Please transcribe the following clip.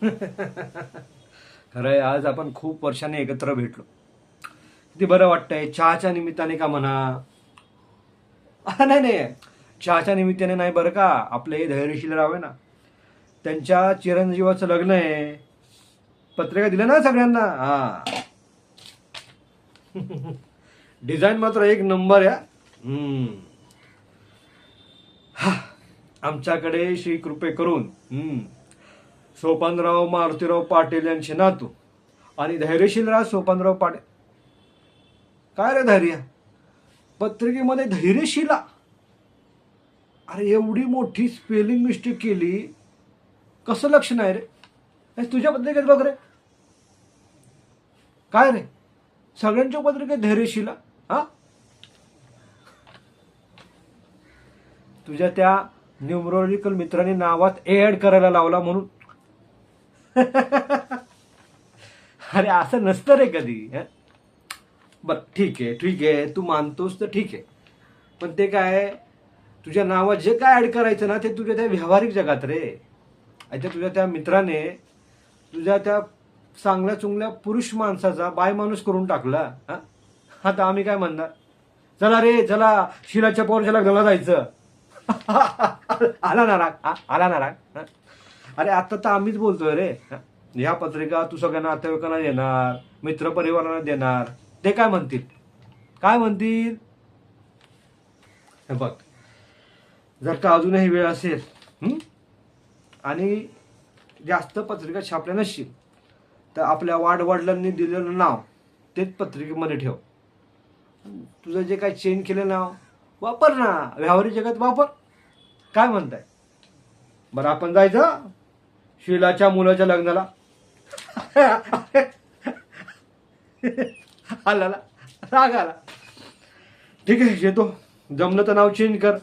खरंय, आज आपण खूप वर्षांनी एकत्र भेटलो. किती बरं वाटतंय. चहाच्या निमित्ताने का म्हणा. नाही नाही, चहाच्या निमित्ताने नाही बरं का. आपले हे धैर्यशील राव आहे ना, त्यांच्या चिरंजीवाचं लग्न आहे. पत्रिका दिल्या ना सगळ्यांना. हा, डिझाईन मात्र एक नंबर आहे. आमच्याकडे श्री कृपे करून सोपानराव मारुतीराव पाटील यांचे नातू आणि धैर्यशीलराव सोपानराव पाटील. काय रे धैर्य, पत्रिकेमध्ये धैर्यशीला. अरे एवढी मोठी स्पेलिंग मिस्टेक केली, कसं लक्ष नाही रे. तुझ्या पत्रिकेत बघ रे. काय रे, सगळ्यांच्या पत्रिकेत धैर्यशीला. हा, तुझ्या त्या न्यूमरोलॉजिकल मित्रांनी नावात ऍड करायला लावला म्हणून. अरे असं नसतं रे कधी. बर ठीक आहे ठीक आहे, तू मानतोस तर ठीक आहे. पण ते काय, तुझ्या नावात जे काय ऍड करायचं ना, ते तुझ्या त्या व्यावहारिक जगात रे. आता तुझ्या त्या मित्राने तुझ्या त्या चांगल्या चुंगल्या पुरुष माणसाचा बाय माणूस करून टाकला. आता आम्ही काय म्हणणार. चला रे चला, शिलाच्या पोरच्या लग्नाला जायचं. आला ना राग, आला ना राग. अरे आता तर आम्हीच बोलतोय रे. ह्या पत्रिका तू सगळ्या नातेवाईकांना देणार, मित्र परिवारांना देणार. ते काय म्हणतील, काय म्हणतील. बघ, जर का अजूनही वेळ असेल आणि जास्त पत्रिका छापल्या नसतील, तर आपल्या वाडवडिलांनी दिलेलं नाव तेच पत्रिकेमध्ये ठेव. तुझं जे काही चेंज केलं नाव वापर ना, व्यावहारिक जगात वापर. काय म्हणताय. बरं आपण जायचं शिलाच्या मुलाच्या लग्नाला. आला राग आला. ठीक आहे, येतो. जमलं तर नाव चेंज कर.